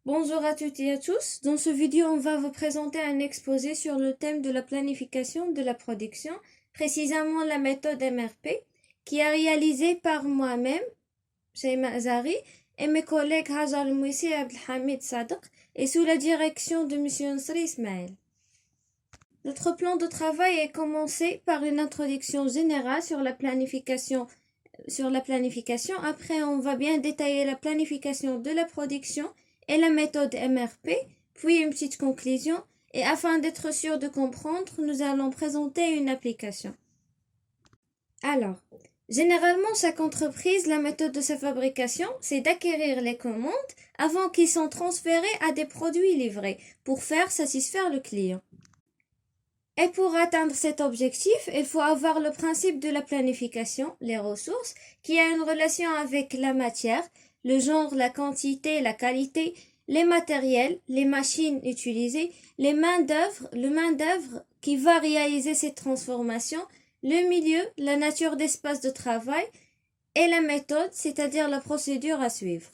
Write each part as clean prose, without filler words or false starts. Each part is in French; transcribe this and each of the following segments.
Bonjour à toutes et à tous. Dans ce vidéo, on va vous présenter un exposé sur le thème de la planification de la production, précisément la méthode MRP, qui est réalisée par moi-même, Shayma Azari, et mes collègues Hajar Mouissi et Abdelhamid Sadek, et sous la direction de M. Nsri Ismail. Notre plan de travail est commencé par une introduction générale sur la planification. Après, on va bien détailler la planification de la production et la méthode MRP, puis une petite conclusion. Et afin d'être sûr de comprendre, nous allons présenter une application. Alors, généralement, chaque entreprise, la méthode de sa fabrication, c'est d'acquérir les commandes avant qu'ils soient transférés à des produits livrés pour faire satisfaire le client. Et pour atteindre cet objectif, il faut avoir le principe de la planification, les ressources, qui a une relation avec la matière, le genre, la quantité, la qualité, les matériels, les machines utilisées, le main-d'œuvre qui va réaliser cette transformation, le milieu, la nature d'espace de travail et la méthode, c'est-à-dire la procédure à suivre.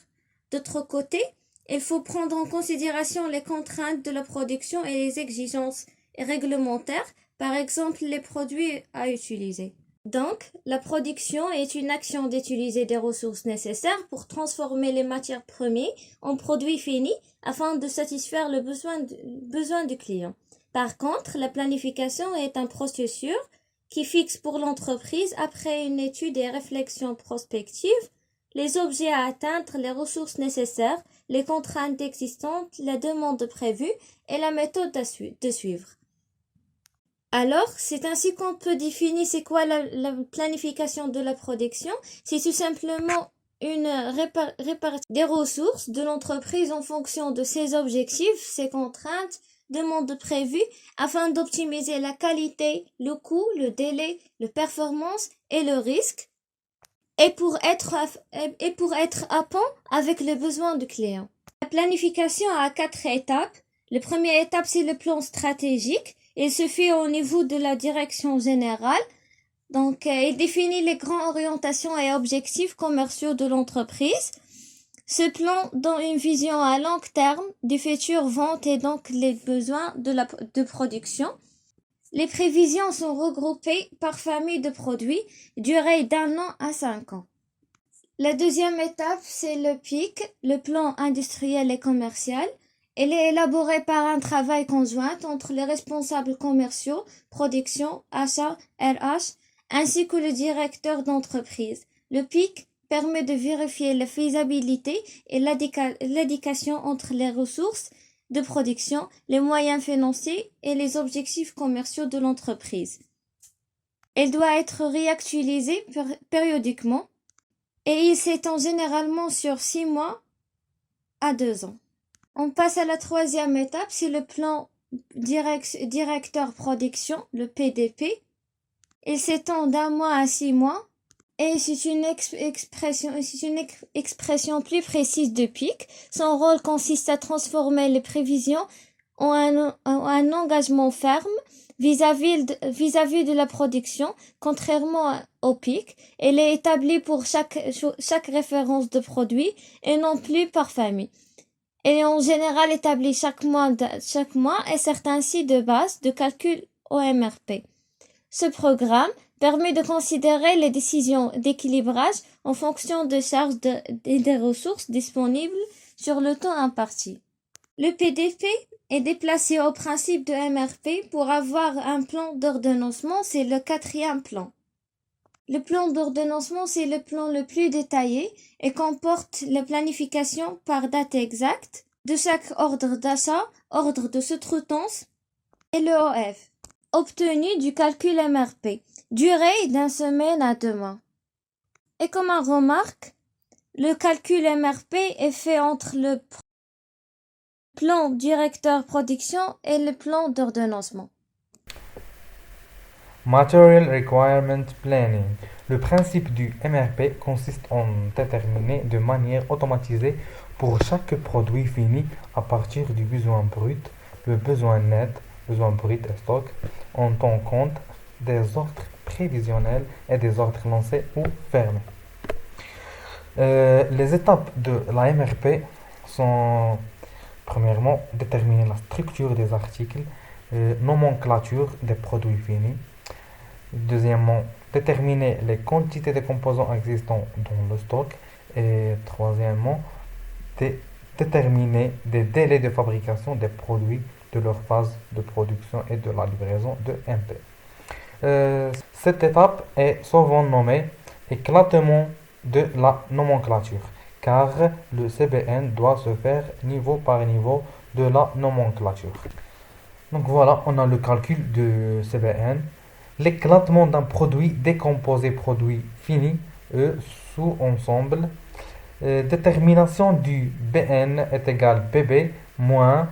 D'autre côté, il faut prendre en considération les contraintes de la production et les exigences réglementaires, par exemple les produits à utiliser. Donc, la production est une action d'utiliser des ressources nécessaires pour transformer les matières premières en produits finis afin de satisfaire le besoin du client. Par contre, la planification est un processus qui fixe pour l'entreprise, après une étude et réflexion prospective, les objets à atteindre, les ressources nécessaires, les contraintes existantes, la demande prévue et la méthode de suivre. Alors, c'est ainsi qu'on peut définir c'est quoi la planification de la production. C'est tout simplement une répartition des ressources de l'entreprise en fonction de ses objectifs, ses contraintes, demandes prévues, afin d'optimiser la qualité, le coût, le délai, la performance et le risque, et pour être à point avec les besoins du client. La planification a 4 étapes. La première étape, c'est le plan stratégique. Il se fait au niveau de la direction générale. Donc, il définit les grandes orientations et objectifs commerciaux de l'entreprise. Ce plan donne une vision à long terme des futures ventes et donc les besoins de production. Les prévisions sont regroupées par famille de produits, durée d'1 an à 5 ans. La deuxième étape, c'est le PIC, le plan industriel et commercial. Elle est élaborée par un travail conjoint entre les responsables commerciaux, production, achat, RH, ainsi que le directeur d'entreprise. Le PIC permet de vérifier la faisabilité et l'indication entre les ressources de production, les moyens financiers et les objectifs commerciaux de l'entreprise. Elle doit être réactualisée périodiquement et il s'étend généralement sur 6 mois à 2 ans. On passe à la troisième étape, c'est le plan directeur production, le PDP. Il s'étend d'1 mois à 6 mois et c'est une expression plus précise de PIC. Son rôle consiste à transformer les prévisions en un engagement ferme vis-à-vis de la production, contrairement au PIC. Elle est établie pour chaque référence de produit et non plus par famille. Elle est en général établie chaque mois et sert ainsi de base de calcul au MRP. Ce programme permet de considérer les décisions d'équilibrage en fonction de charges et des ressources disponibles sur le temps imparti. Le PDP est déplacé au principe de MRP pour avoir un plan d'ordonnancement, c'est le 4e plan. Le plan d'ordonnancement, c'est le plan le plus détaillé et comporte la planification par date exacte de chaque ordre d'achat, ordre de sous-traitance et le OF, obtenu du calcul MRP, durée d'1 semaine à 2 mois. Et comme on remarque, le calcul MRP est fait entre le plan directeur production et le plan d'ordonnancement. Material Requirement Planning. Le principe du MRP consiste en déterminer de manière automatisée pour chaque produit fini à partir du besoin brut, le besoin net, besoin brut et stock, en tenant compte des ordres prévisionnels et des ordres lancés ou fermés. Les étapes de la MRP sont Premièrement, déterminer la structure des articles, nomenclature des produits finis. Deuxièmement, déterminer les quantités de composants existants dans le stock. Et troisièmement, déterminer des délais de fabrication des produits, de leur phase de production et de la livraison de MP. Cette étape est souvent nommée éclatement de la nomenclature, car le CBN doit se faire niveau par niveau de la nomenclature. Donc voilà, on a le calcul de CBN. L'éclatement d'un produit décomposé produit fini, sous-ensemble. Détermination du BN est égal PB moins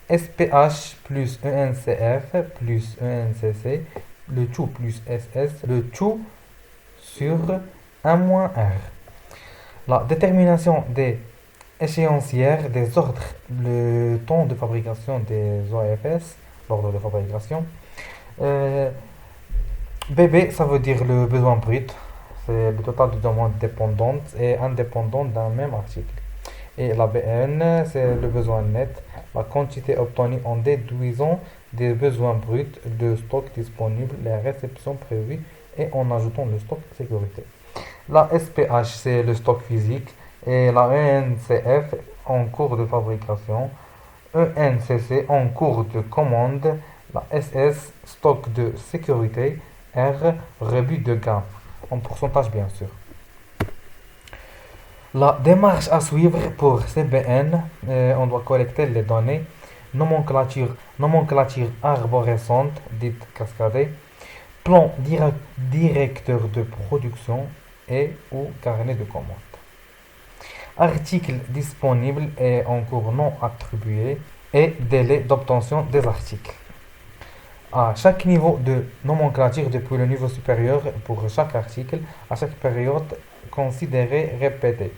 SPH plus ENCF plus ENCC, le tout plus SS, le tout sur 1 moins R. La détermination des échéancières des ordres, le temps de fabrication des OFS, l'ordre de fabrication. BB, ça veut dire le besoin brut, c'est le total de demandes dépendantes et indépendantes d'un même article. Et la BN, c'est le besoin net, la quantité obtenue en déduisant des besoins bruts de stock disponible, les réceptions prévues et en ajoutant le stock sécurité. La SPH, c'est le stock physique et la ENCF en cours de fabrication, ENCC en cours de commande, la SS, stock de sécurité, R, rebut de gain, en pourcentage bien sûr. La démarche à suivre pour CBN, on doit collecter les données, nomenclature arborescente, dite cascadée, plan directeur de production et ou carnet de commande. Articles disponibles et en cours non attribués et délai d'obtention des articles. À chaque niveau de nomenclature depuis le niveau supérieur pour chaque article, à chaque période considérée répétée.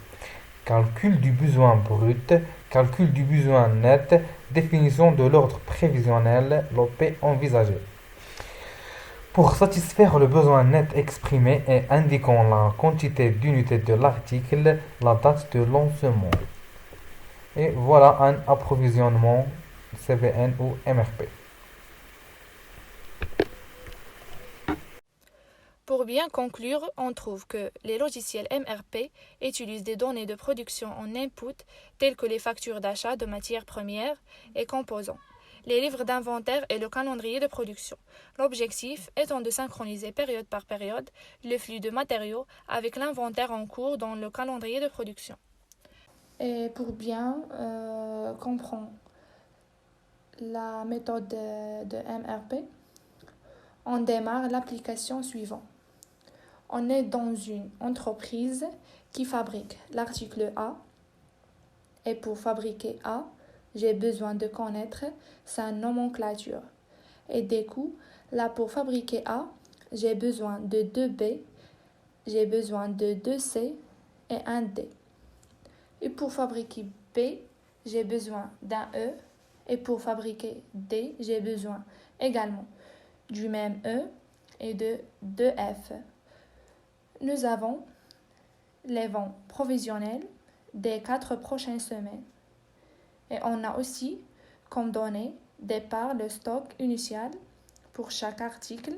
Calcul du besoin brut, calcul du besoin net, définition de l'ordre prévisionnel, l'OP envisagé. Pour satisfaire le besoin net exprimé et indiquant la quantité d'unités de l'article, la date de lancement. Et voilà un approvisionnement CBN ou MRP. Pour bien conclure, on trouve que les logiciels MRP utilisent des données de production en input telles que les factures d'achat de matières premières et composants, les livres d'inventaire et le calendrier de production. L'objectif étant de synchroniser période par période le flux de matériaux avec l'inventaire en cours dans le calendrier de production. Et pour bien comprendre la méthode de MRP, on démarre l'application suivante. On est dans une entreprise qui fabrique l'article A et pour fabriquer A, j'ai besoin de connaître sa nomenclature. Et du coup, là pour fabriquer A, j'ai besoin de 2 B, j'ai besoin de 2 C et un D. Et pour fabriquer B, j'ai besoin d'un E et pour fabriquer D, j'ai besoin également du même E et de 2 F. Nous avons les ventes provisionnelles des 4 prochaines semaines. Et on a aussi comme données des parts de stock initial pour chaque article.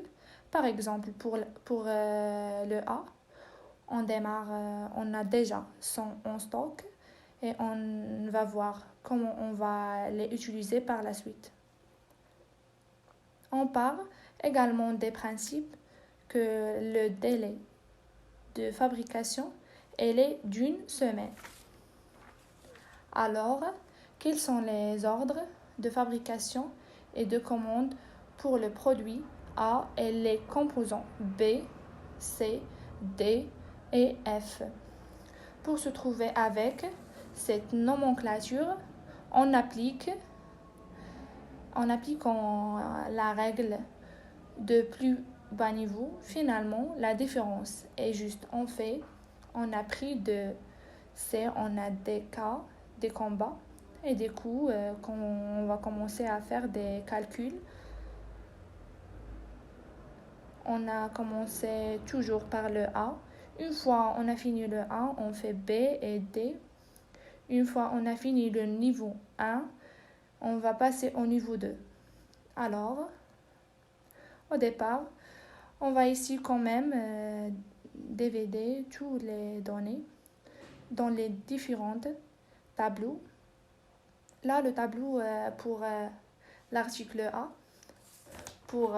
Par exemple, pour le A, on démarre, on a déjà 100 en stock et on va voir comment on va les utiliser par la suite. On part également des principes que le délai de fabrication est d'une semaine. Alors, quels sont les ordres de fabrication et de commande pour le produit A et les composants B, C, D et F? Pour se trouver avec cette nomenclature, on applique la règle de plus bas niveau. Finalement, la différence est juste on a pris de C, on a des cas, des combats et du coup, quand on va commencer à faire des calculs, on a commencé toujours par le A. Une fois on a fini le A, on fait B et D. Une fois on a fini le niveau 1, On va passer au niveau 2. Alors, au départ, on va ici quand même diviser toutes les données dans les différents tableaux. Là, le tableau pour l'article A, pour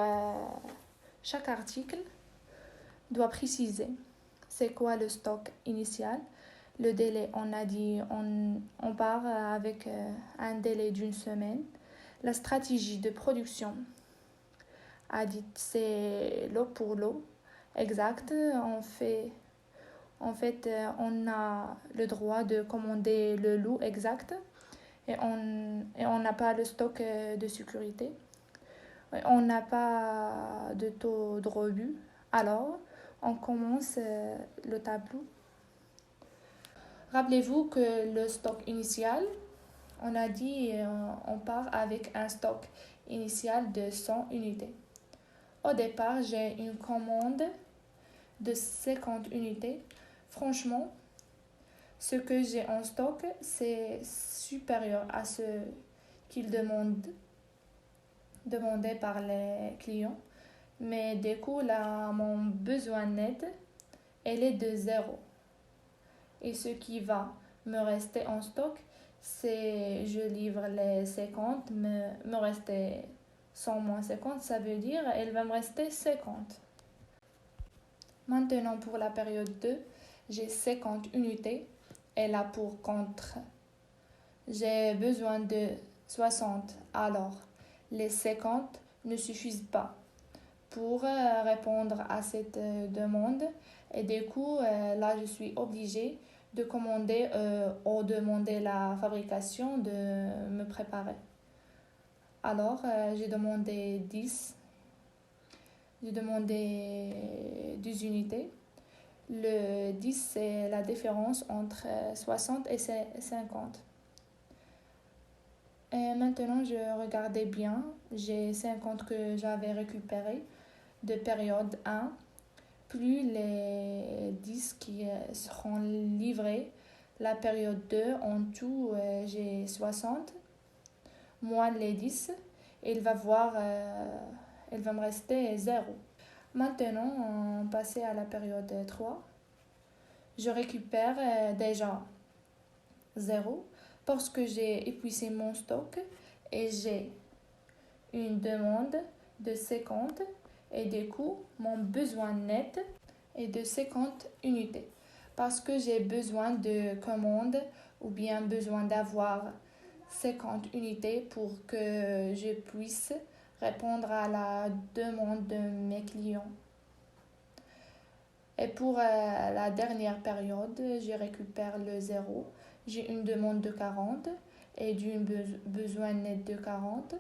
chaque article, doit préciser c'est quoi le stock initial. Le délai, on a dit, on part avec un délai d'une semaine. La stratégie de production a dit c'est lot pour lot exact. En fait, on a le droit de commander le lot exact et on n'a pas le stock de sécurité. On n'a pas de taux de rebut. Alors, on commence le tableau. Rappelez-vous que le stock initial, on a dit on part avec un stock initial de 100 unités. Au départ, j'ai une commande de 50 unités. Franchement, ce que j'ai en stock, c'est supérieur à ce qu'ils demandé par les clients. Mais du coup, là, mon besoin net, elle est de 0. Et ce qui va me rester en stock, c'est je livre les 50, me rester 100 moins 50, ça veut dire elle va me rester 50. Maintenant, pour la période 2, j'ai 50 unités. Et là, pour contre, j'ai besoin de 60. Alors, les 50 ne suffisent pas pour répondre à cette demande. Et du coup, là, je suis obligée de commander ou demander la fabrication de me préparer. Alors, j'ai demandé 10. J'ai demandé 10 unités. Le 10, c'est la différence entre 60 et 50. Et maintenant, je regardais bien. J'ai 50 que j'avais récupéré de période 1, plus les 10 qui seront livrés. La période 2, en tout, j'ai 60, moins les 10. Et il va me rester 0. Maintenant, on passe à la période 3. Je récupère déjà 0 parce que j'ai épuisé mon stock et j'ai une demande de 50 et du coup, mon besoin net est de 50 unités parce que j'ai besoin de commandes ou bien besoin d'avoir 50 unités pour que je puisse répondre à la demande de mes clients. Et pour la dernière période, je récupère le 0. J'ai une demande de 40 et d'un besoin net de 40.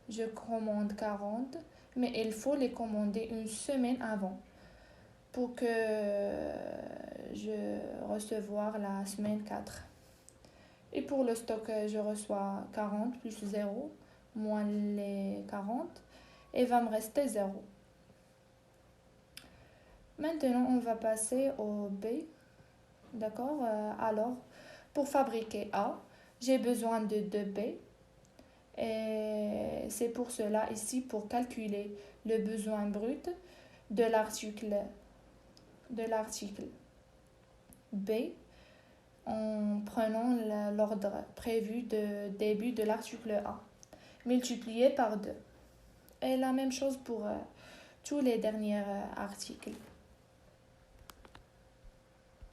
Je commande 40, mais il faut les commander une semaine avant pour que je recevoir la semaine 4. Et pour le stock, je reçois 40 plus 0, moins les 40, et va me rester 0. Maintenant, on va passer au B. D'accord? Alors, pour fabriquer A, j'ai besoin de 2B. Et c'est pour cela, ici, pour calculer le besoin brut de l'article B, en prenant l'ordre prévu de début de l'article A, multiplié par 2. Et la même chose pour tous les derniers articles.